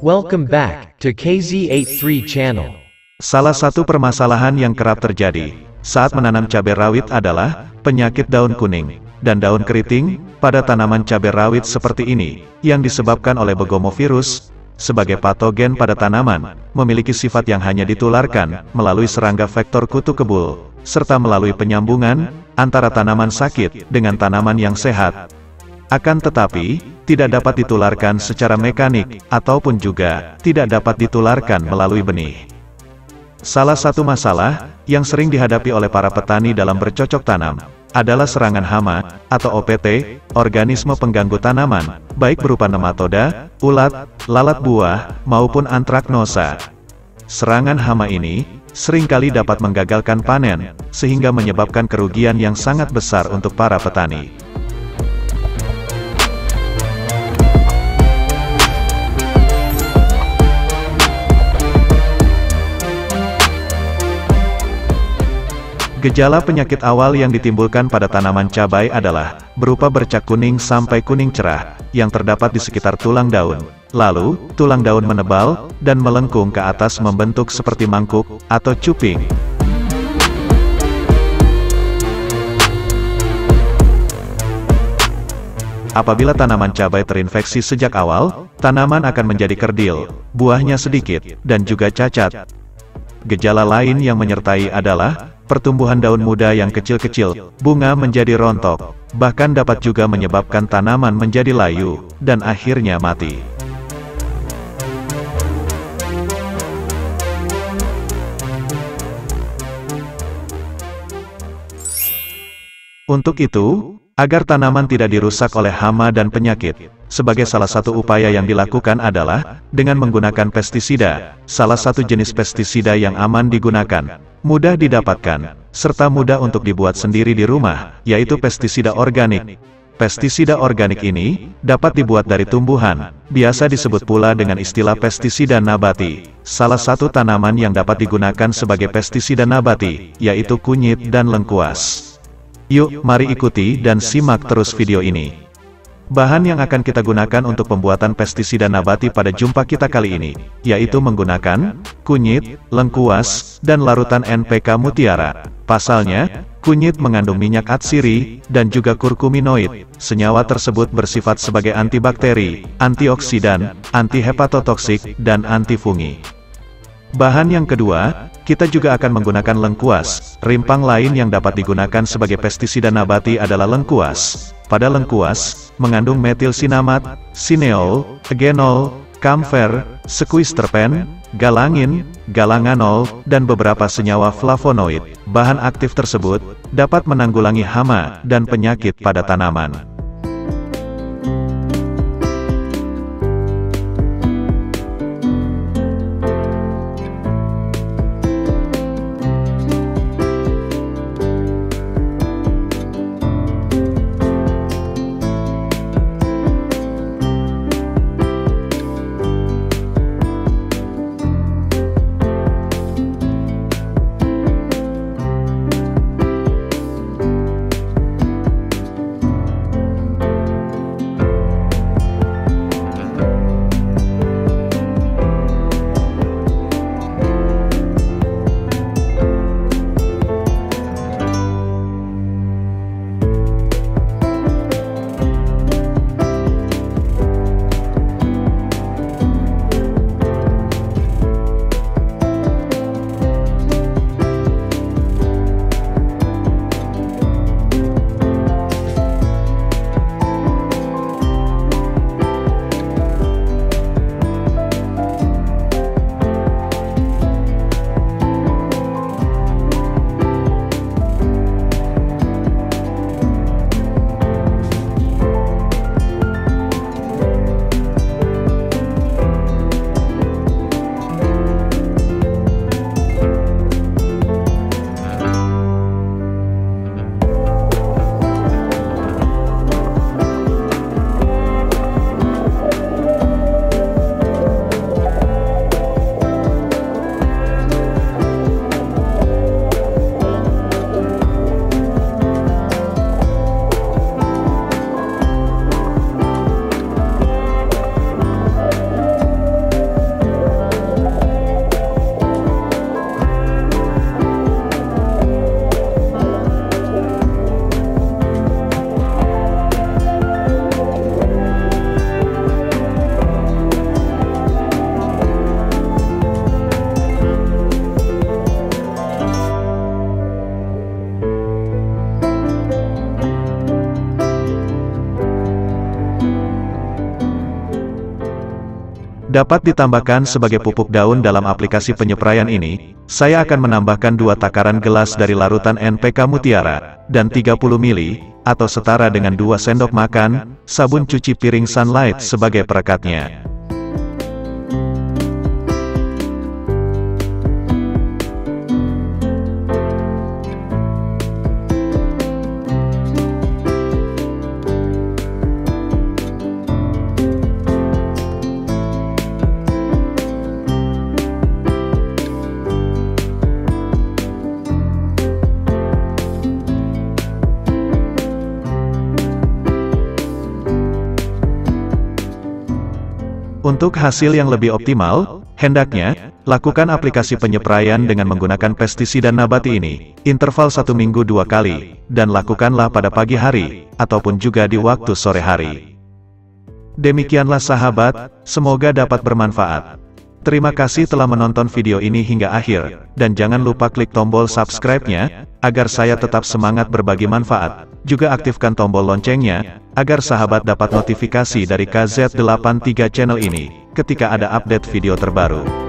Welcome back to KZ83 channel. Salah satu permasalahan yang kerap terjadi saat menanam cabai rawit adalah penyakit daun kuning dan daun keriting pada tanaman cabai rawit seperti ini, yang disebabkan oleh begomovirus sebagai patogen pada tanaman, memiliki sifat yang hanya ditularkan melalui serangga vektor kutu kebul, serta melalui penyambungan antara tanaman sakit dengan tanaman yang sehat. Akan tetapi, tidak dapat ditularkan secara mekanik, ataupun juga tidak dapat ditularkan melalui benih. Salah satu masalah yang sering dihadapi oleh para petani dalam bercocok tanam adalah serangan hama, atau OPT, organisme pengganggu tanaman, baik berupa nematoda, ulat, lalat buah, maupun antraknosa. Serangan hama ini seringkali dapat menggagalkan panen, sehingga menyebabkan kerugian yang sangat besar untuk para petani. Gejala penyakit awal yang ditimbulkan pada tanaman cabai adalah berupa bercak kuning sampai kuning cerah yang terdapat di sekitar tulang daun. Lalu, tulang daun menebal dan melengkung ke atas membentuk seperti mangkuk atau cuping. Apabila tanaman cabai terinfeksi sejak awal, tanaman akan menjadi kerdil, buahnya sedikit, dan juga cacat. Gejala lain yang menyertai adalah pertumbuhan daun muda yang kecil-kecil, bunga menjadi rontok, bahkan dapat juga menyebabkan tanaman menjadi layu, dan akhirnya mati. Untuk itu, agar tanaman tidak dirusak oleh hama dan penyakit, sebagai salah satu upaya yang dilakukan adalah dengan menggunakan pestisida, salah satu jenis pestisida yang aman digunakan, mudah didapatkan, serta mudah untuk dibuat sendiri di rumah, yaitu pestisida organik. Pestisida organik ini dapat dibuat dari tumbuhan, biasa disebut pula dengan istilah pestisida nabati. Salah satu tanaman yang dapat digunakan sebagai pestisida nabati, yaitu kunyit dan lengkuas. Yuk, mari ikuti dan simak terus video ini. Bahan yang akan kita gunakan untuk pembuatan pestisida nabati pada jumpa kita kali ini, yaitu menggunakan kunyit, lengkuas, dan larutan NPK mutiara. Pasalnya, kunyit mengandung minyak atsiri, dan juga kurkuminoid. Senyawa tersebut bersifat sebagai antibakteri, antioksidan, antihepatotoksik, dan antifungi. Bahan yang kedua, kita juga akan menggunakan lengkuas. Rimpang lain yang dapat digunakan sebagai pestisida nabati adalah lengkuas. Pada lengkuas, mengandung metilsinamat, sineol, eugenol, kamfer, sekuisterpen, galangin, galanganol, dan beberapa senyawa flavonoid. Bahan aktif tersebut dapat menanggulangi hama dan penyakit pada tanaman. Dapat ditambahkan sebagai pupuk daun dalam aplikasi penyepraian ini. Saya akan menambahkan 2 takaran gelas dari larutan NPK Mutiara, dan 30 ml, atau setara dengan 2 sendok makan, sabun cuci piring Sunlight sebagai perekatnya. Untuk hasil yang lebih optimal, hendaknya, lakukan aplikasi penyepraian dengan menggunakan pestisida nabati ini, interval 1 minggu 2 kali, dan lakukanlah pada pagi hari, ataupun juga di waktu sore hari. Demikianlah sahabat, semoga dapat bermanfaat. Terima kasih telah menonton video ini hingga akhir, dan jangan lupa klik tombol subscribe-nya, agar saya tetap semangat berbagi manfaat. Juga aktifkan tombol loncengnya, agar sahabat dapat notifikasi dari KZ83 channel ini, ketika ada update video terbaru.